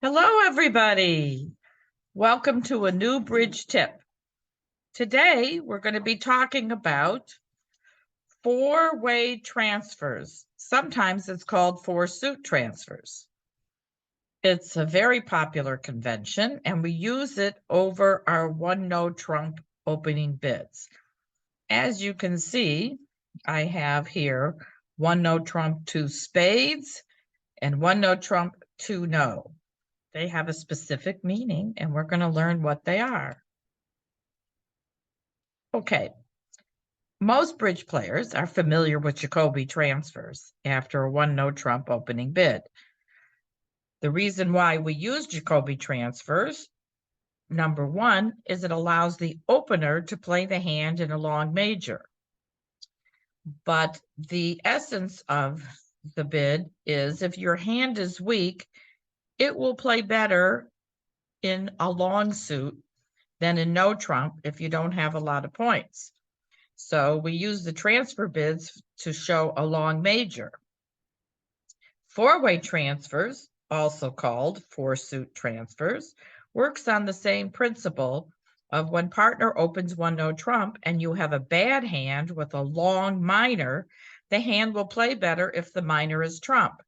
Hello, everybody. Welcome to a new bridge tip. Today, we're going to be talking about four-way transfers. Sometimes it's called four-suit transfers. It's a very popular convention, and we use it over our one-no trump opening bids. As you can see, I have here one no trump, two spades, and one no trump, two no. They have a specific meaning, and we're going to learn what they are. Okay. Most bridge players are familiar with Jacoby transfers after a one no trump opening bid. The reason why we use Jacoby transfers, number one, is it allows the opener to play the hand in a long major. But the essence of the bid is if your hand is weak, it will play better in a long suit than in no trump if you don't have a lot of points. So we use the transfer bids to show a long major. Four-way transfers, also called four-suit transfers, works on the same principle of when partner opens one no trump and you have a bad hand with a long minor, the hand will play better if the minor is trump.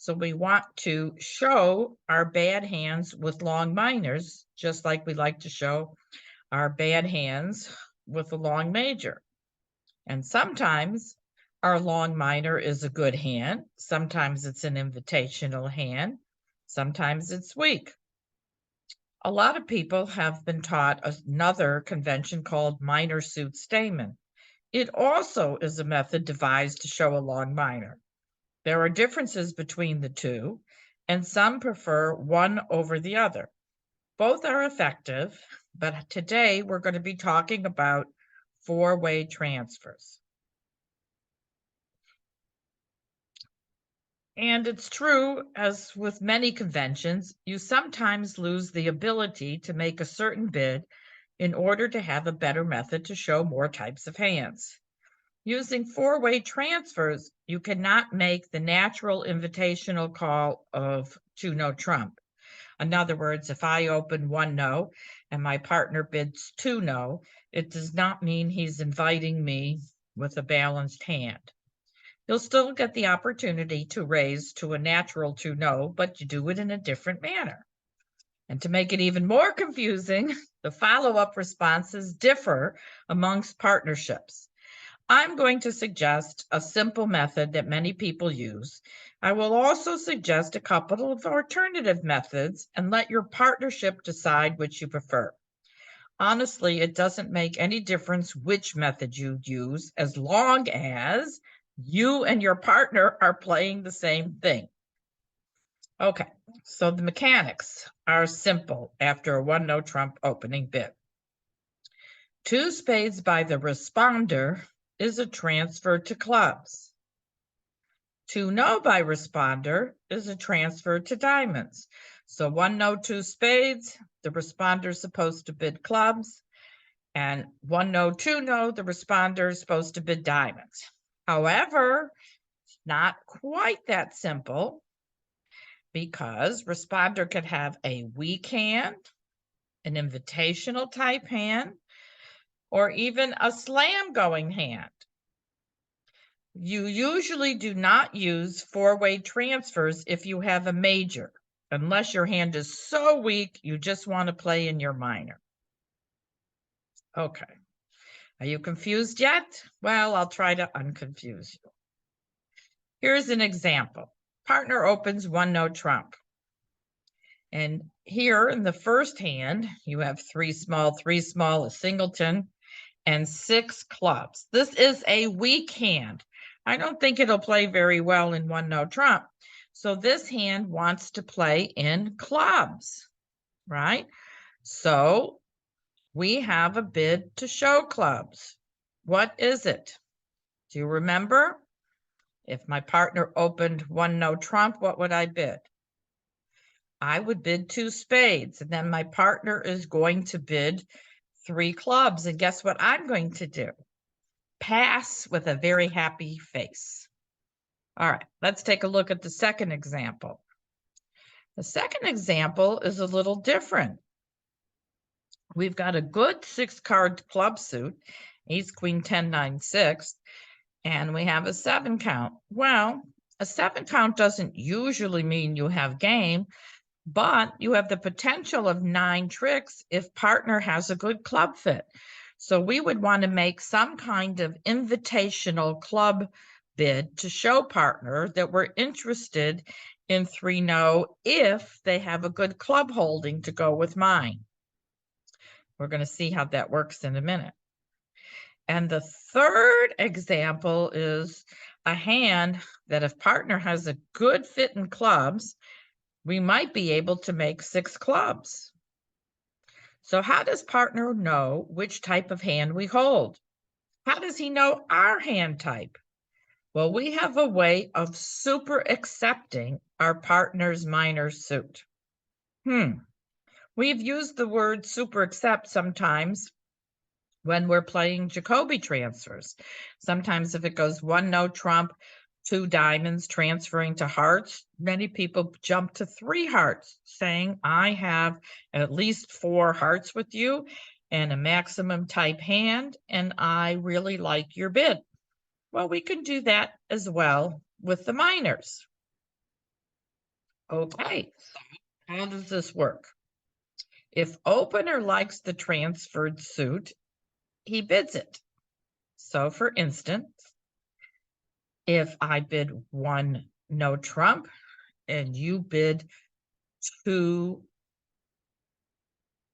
So we want to show our bad hands with long minors, just like we like to show our bad hands with a long major. And sometimes our long minor is a good hand. Sometimes it's an invitational hand. Sometimes it's weak. A lot of people have been taught another convention called minor suit stamen. It also is a method devised to show a long minor. There are differences between the two, and some prefer one over the other. Both are effective, but today we're going to be talking about four-way transfers. And it's true, as with many conventions, you sometimes lose the ability to make a certain bid in order to have a better method to show more types of hands. Using four-way transfers, you cannot make the natural invitational call of two no trump. In other words, if I open one no and my partner bids two no, it does not mean he's inviting me with a balanced hand. You'll still get the opportunity to raise to a natural two no, but you do it in a different manner. And to make it even more confusing, the follow-up responses differ amongst partnerships. I'm going to suggest a simple method that many people use. I will also suggest a couple of alternative methods and let your partnership decide which you prefer. Honestly, it doesn't make any difference which method you use as long as you and your partner are playing the same thing. Okay, so the mechanics are simple after a one no trump opening bid. Two spades by the responder is a transfer to clubs. Two no by responder is a transfer to diamonds. So one no, two spades, the responder is supposed to bid clubs, and one no, two no, the responder is supposed to bid diamonds. However, not quite that simple, because responder could have a weak hand, an invitational type hand, or even a slam going hand. You usually do not use four-way transfers if you have a major, unless your hand is so weak you just want to play in your minor. Okay. Are you confused yet? Well, I'll try to unconfuse you. Here's an example. Partner opens one no trump. And here in the first hand, you have three small, a singleton, and six clubs. This is a weak hand. I don't think it'll play very well in one no trump. So this hand wants to play in clubs, right? So we have a bid to show clubs. What is it? Do you remember? If my partner opened one no trump, what would I bid? I would bid two spades, and then my partner is going to bid three clubs. And guess what I'm going to do? Pass with a very happy face. All right, let's take a look at the second example. The second example is a little different. We've got a good 6-card club suit, ace, queen, 10, 9, 6, and we have a 7 count. Well, a 7 count doesn't usually mean you have game, but you have the potential of 9 tricks if partner has a good club fit. So we would want to make some kind of invitational club bid to show partner that we're interested in 3-no if they have a good club holding to go with mine. We're going to see how that works in a minute. And the third example is a hand that if partner has a good fit in clubs, we might be able to make 6 clubs. So how does partner know which type of hand we hold? How does he know our hand type? Well, we have a way of super accepting our partner's minor suit. We've used the word super accept sometimes when we're playing Jacoby transfers. Sometimes if it goes 1-no trump, 2 diamonds transferring to hearts, many people jump to 3 hearts, saying, I have at least 4 hearts with you and a maximum type hand, and I really like your bid. Well, we can do that as well with the minors. Okay, so how does this work? If opener likes the transferred suit, he bids it. So for instance, if I bid 1-no trump and you bid 2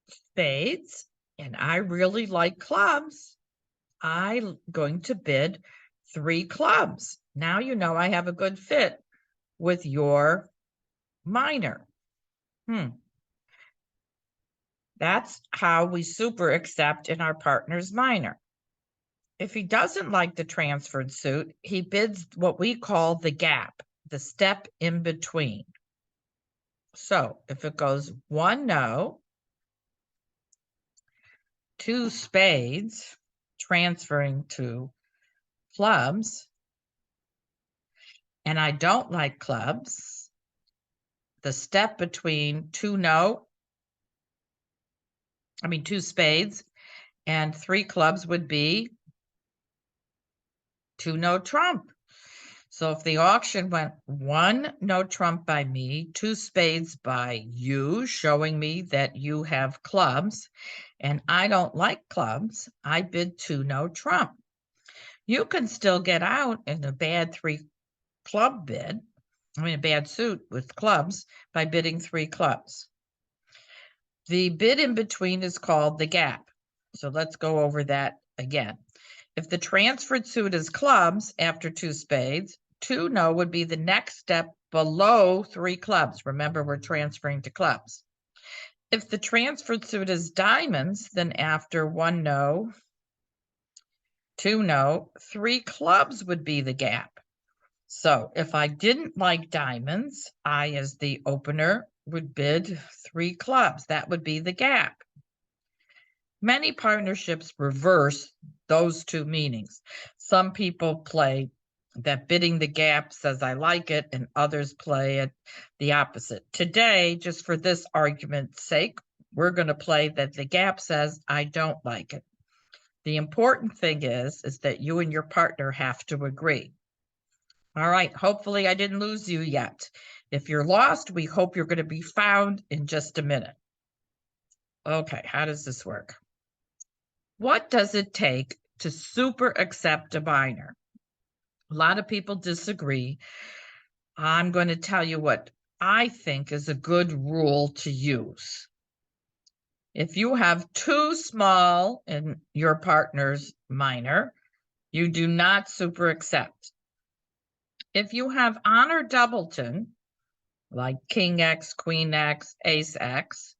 spades and I really like clubs, I'm going to bid 3 clubs. Now you know I have a good fit with your minor. That's how we super accept in our partner's minor. If he doesn't like the transferred suit, he bids what we call the gap, the step in between. So if it goes 1-no, 2 spades, transferring to clubs, and I don't like clubs, the step between 2 spades and 3 clubs would be 2-no trump. So if the auction went 1-no trump by me, 2 spades by you, showing me that you have clubs, and I don't like clubs, I bid 2-no trump. You can still get out in a bad 3 club bid, a bad suit with clubs, by bidding 3 clubs. The bid in between is called the gap. So let's go over that again. If the transferred suit is clubs after 2 spades, 2-no would be the next step below 3 clubs. Remember, we're transferring to clubs. If the transferred suit is diamonds, then after 1-no, 2-no, 3 clubs would be the gap. So if I didn't like diamonds, I, as the opener, would bid 3 clubs. That would be the gap. Many partnerships reverse those 2 meanings. Some people play that bidding the gap says I like it, and others play it the opposite. Today, just for this argument's sake, we're going to play that the gap says I don't like it. The important thing is that you and your partner have to agree. All right, hopefully I didn't lose you yet. If you're lost, we hope you're going to be found in just a minute. Okay, how does this work? What does it take to super accept a minor? A lot of people disagree. I'm going to tell you what I think is a good rule to use. If you have 2 small in your partner's minor, you do not super accept. If you have honor doubleton, like King X, Queen X, Ace X,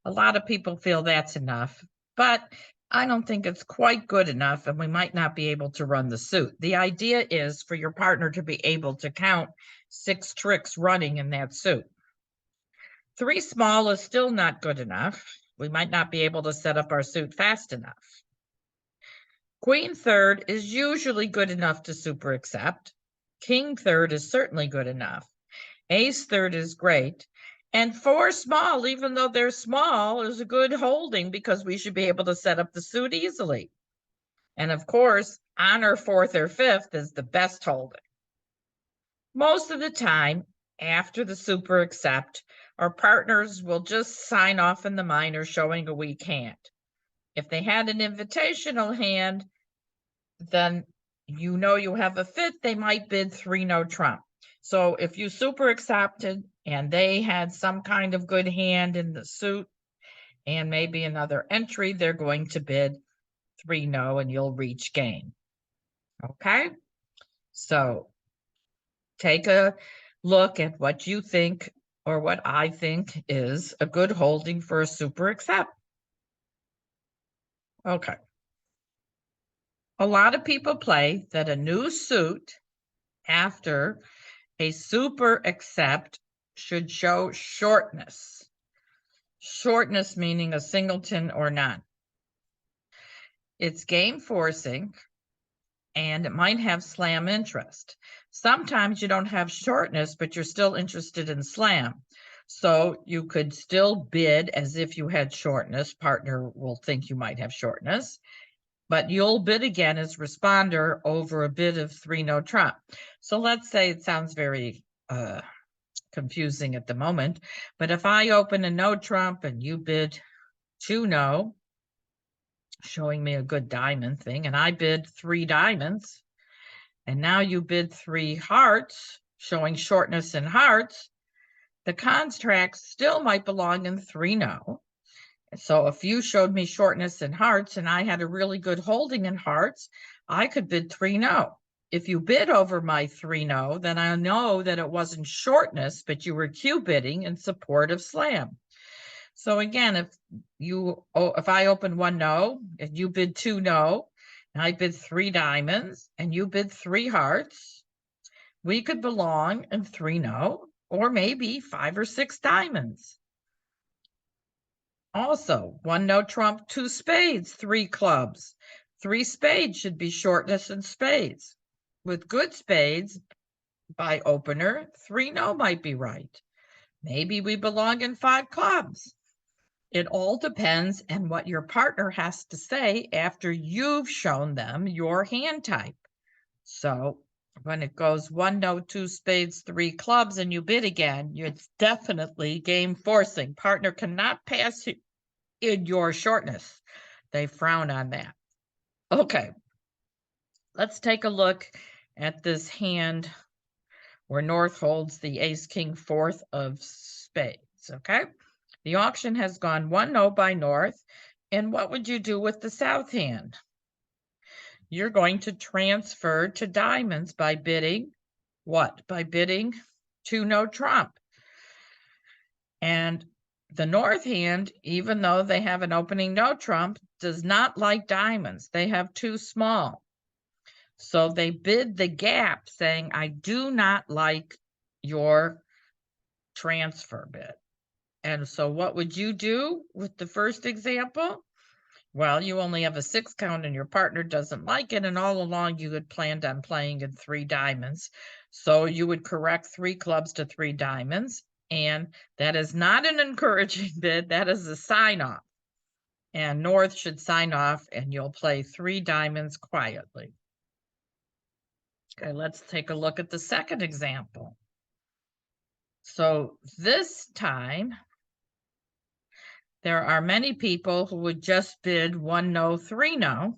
a lot of people feel that's enough, but I don't think it's quite good enough, and we might not be able to run the suit. The idea is for your partner to be able to count 6 tricks running in that suit. 3 small is still not good enough. We might not be able to set up our suit fast enough. Queen third is usually good enough to super accept. King third is certainly good enough. Ace third is great. And 4 small, even though they're small, is a good holding because we should be able to set up the suit easily. And of course, honor 4th or 5th is the best holding. Most of the time, after the super accept, our partners will just sign off in the minor, showing a weak hand. If they had an invitational hand, then you know you have a fit, they might bid 3 no trump. So if you super accepted and they had some kind of good hand in the suit and maybe another entry, they're going to bid 3 no and you'll reach game. Okay, so take a look at what you think or what I think is a good holding for a super accept. Okay. A lot of people play that a new suit after a super accept should show shortness. Shortness meaning a singleton or none. It's game forcing and it might have slam interest. Sometimes you don't have shortness, but you're still interested in slam. So you could still bid as if you had shortness. Partner will think you might have shortness, but you'll bid again as responder over a bid of 3 no trump. So let's say it sounds very confusing at the moment, but if I open a no trump and you bid 2 no, showing me a good diamond thing, and I bid 3 diamonds, and now you bid 3 hearts, showing shortness in hearts, the contract still might belong in 3 no. So if you showed me shortness in hearts and I had a really good holding in hearts, I could bid 3 no. If you bid over my 3 no, then I know that it wasn't shortness, but you were Q bidding in support of slam. So again, if I open 1 no and you bid 2 no, and I bid 3 diamonds and you bid 3 hearts, we could belong in 3 no or maybe 5 or 6 diamonds. Also, 1 no trump, 2 spades, 3 clubs. 3 spades should be shortness in spades. With good spades by opener, 3 no might be right. Maybe we belong in 5 clubs. It all depends on what your partner has to say after you've shown them your hand type. So when it goes 1 no, 2 spades, 3 clubs, and you bid again, it's definitely game forcing. Partner cannot pass in your shortness. They frown on that. Okay, let's take a look at this hand where North holds the ace, king, 4th of spades, okay? The auction has gone 1 no by North, and what would you do with the South hand? You're going to transfer to diamonds by bidding what? By bidding 2 no trump. And the North hand, even though they have an opening no trump, does not like diamonds. They have too small. So they bid the gap saying, I do not like your transfer bid. And so what would you do with the first example? Well, you only have a 6 count and your partner doesn't like it. And all along you had planned on playing in 3 diamonds. So you would correct 3 clubs to 3 diamonds. And that is not an encouraging bid. That is a sign off. And North should sign off and you'll play 3 diamonds quietly. Okay, let's take a look at the second example. So this time, there are many people who would just bid 1 no, 3 no,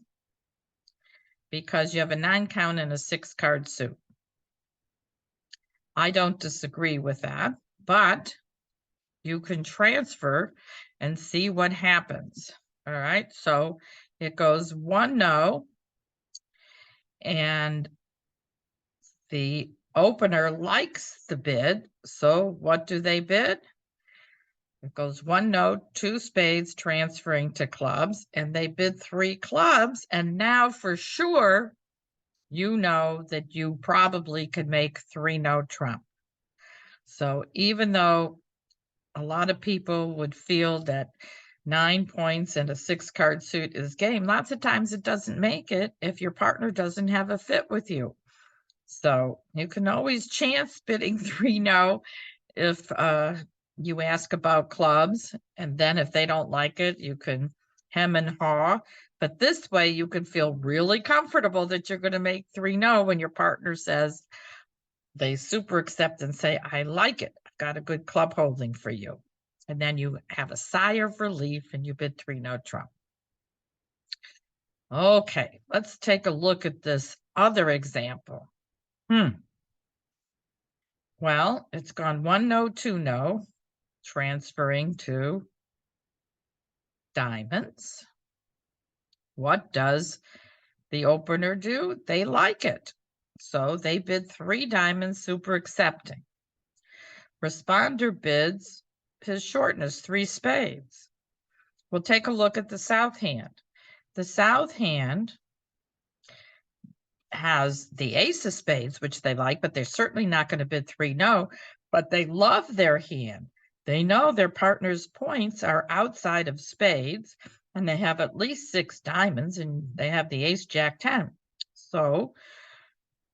because you have a 9 count and a 6 card suit. I don't disagree with that, but you can transfer and see what happens. All right, so it goes 1 no, and the opener likes the bid. So what do they bid? It goes 1 no, 2 spades, transferring to clubs, and they bid 3 clubs. And now for sure, you know that you probably could make 3 no trump. So even though a lot of people would feel that 9 points and a 6 card suit is game, lots of times it doesn't make it if your partner doesn't have a fit with you. So you can always chance bidding 3 no if you ask about clubs, and then if they don't like it, you can hem and haw. But this way, you can feel really comfortable that you're going to make 3 no when your partner says, they super accept and say, I like it. I've got a good club holding for you. And then you have a sigh of relief and you bid 3 no trump. Okay, let's take a look at this other example. Well, it's gone 1 no, 2 no, transferring to diamonds. What does the opener do? They like it. So they bid 3 diamonds, super accepting. Responder bids his shortness, 3 spades. We'll take a look at the south hand. The south hand has the ace of spades, which they like, but they're certainly not going to bid 3 no, but they love their hand. They know their partner's points are outside of spades, and they have at least 6 diamonds, and they have the ace, jack, 10. So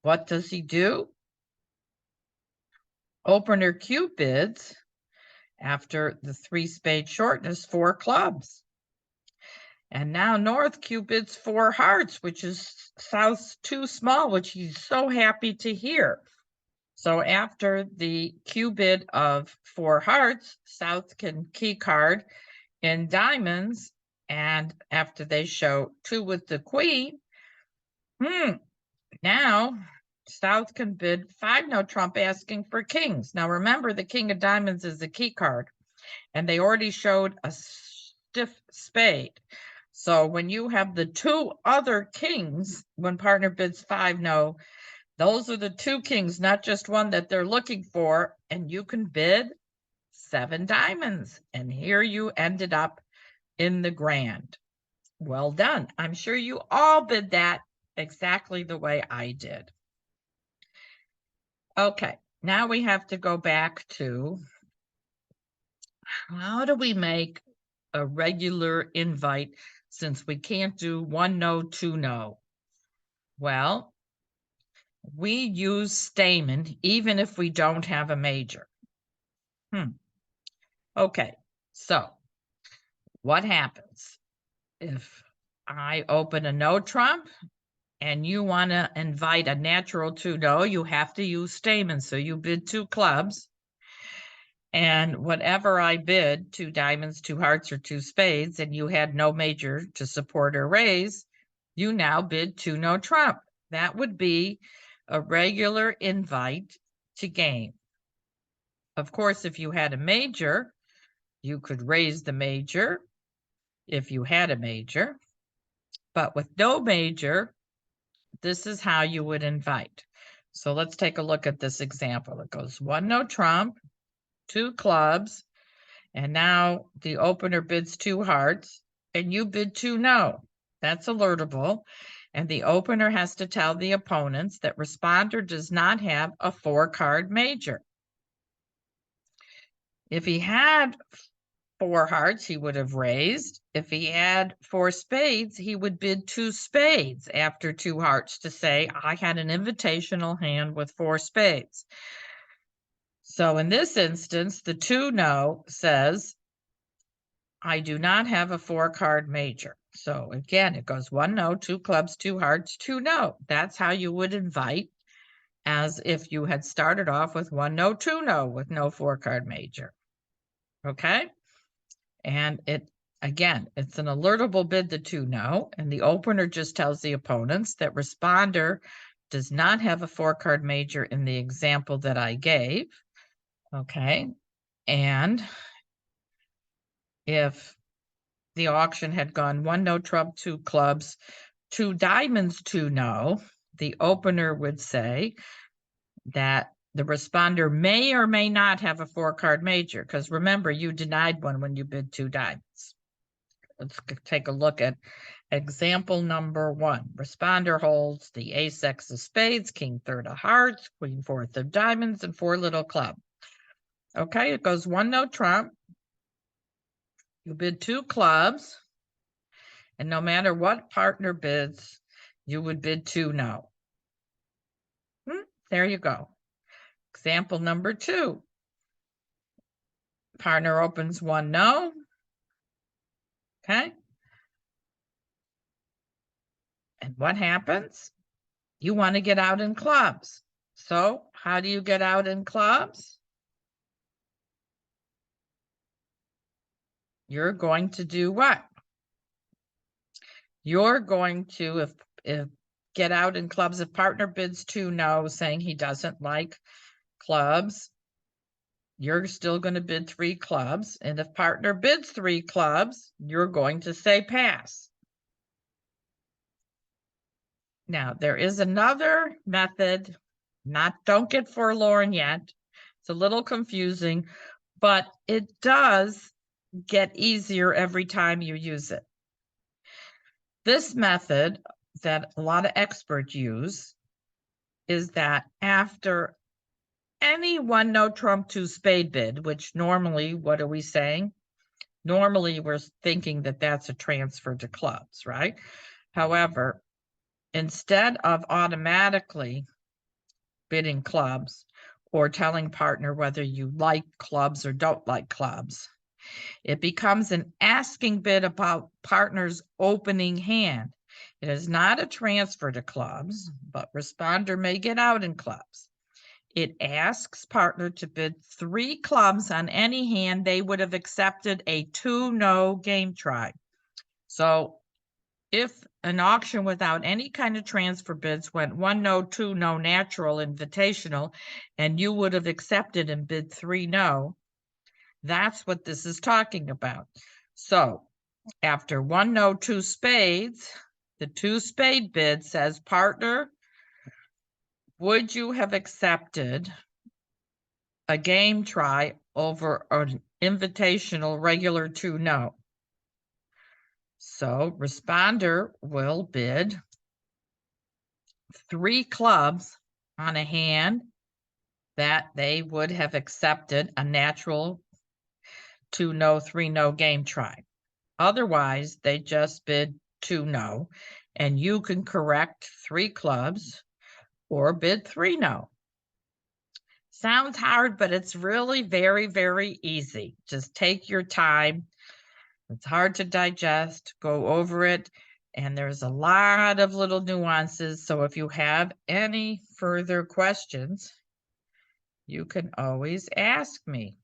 what does he do? Opener Q bids, after the 3 spade shortness, 4 clubs. And now North Q bids 4 hearts, which is South's too small, which he's so happy to hear. So after the Q bid of 4 hearts, South can key card in diamonds. And after they show 2 with the queen, now South can bid 5 no trump, asking for kings. Now remember, the king of diamonds is the key card, and they already showed a stiff spade. So when you have the 2 other kings, when partner bids 5 no, those are the 2 kings, not just one, that they're looking for, and you can bid 7 diamonds. And here you ended up in the grand. Well done. I'm sure you all bid that exactly the way I did. Okay, now we have to go back to, how do we make a regular invite since we can't do 1 no, 2 no? Well, we use stamen even if we don't have a major. Okay, so what happens if I open a no trump and you want to invite a natural 2 no? You have to use stamen, so you bid 2 clubs. And whatever I bid, 2 diamonds, 2 hearts, or 2 spades, and you had no major to support or raise, you now bid 2 no trump. That would be a regular invite to game. Of course, if you had a major, you could raise the major if you had a major. But with no major, this is how you would invite. So let's take a look at this example. It goes 1 no trump, 2 clubs, and now the opener bids 2 hearts, and you bid 2 no. That's alertable. And the opener has to tell the opponents that responder does not have a 4-card major. If he had 4 hearts, he would have raised. If he had 4 spades, he would bid 2 spades after 2 hearts to say, I had an invitational hand with 4 spades. So in this instance, the 2 no says, I do not have a 4-card major. So again, it goes 1 no, 2 clubs, 2 hearts, 2 no. That's how you would invite, as if you had started off with 1 no, 2 no with no 4-card major. Okay? And again, it's an alertable bid to 2 no, and the opener just tells the opponents that responder does not have a 4-card major in the example that I gave. Okay? And if the auction had gone 1 no trump, 2 clubs, 2 diamonds, 2 no, the opener would say that the responder may or may not have a 4-card major, because remember, you denied one when you bid 2 diamonds. Let's take a look at example number 1. Responder holds the ace, x of spades, king third of hearts, queen fourth of diamonds, and 4 little club. Okay, it goes 1 no trump. You bid 2 clubs, and no matter what partner bids, you would bid 2 no. There you go. Example number 2. Partner opens one no. Okay. And what happens? You want to get out in clubs. So how do you get out in clubs? You're going to do what? You're going to, if get out in clubs, if partner bids 2 no, saying he doesn't like clubs, you're still going to bid 3 clubs. And if partner bids 3 clubs, you're going to say pass. Now, there is another method, don't get forlorn yet. It's a little confusing, but it does get easier every time you use it. This method that a lot of experts use is that after any 1 no trump 2 spade bid, which normally, what are we saying? Normally, we're thinking that that's a transfer to clubs, right? However, instead of automatically bidding clubs or telling partner whether you like clubs or don't like clubs, it becomes an asking bid about partner's opening hand. It is not a transfer to clubs, but responder may get out in clubs. It asks partner to bid 3 clubs on any hand they would have accepted a 2 no game try. So if an auction without any kind of transfer bids went 1 no, 2 no natural invitational, and you would have accepted and bid 3 no, that's what this is talking about. So after 1 no, 2 spades, the 2 spade bid says, partner, would you have accepted a game try over an invitational regular 2 no? So responder will bid 3 clubs on a hand that they would have accepted a natural 2 no, 3 no game try. Otherwise, they just bid 2 no, and you can correct 3 clubs or bid 3 no. Sounds hard, but it's really very, very easy. Just take your time. It's hard to digest, go over it, and there's a lot of little nuances. So if you have any further questions, you can always ask me.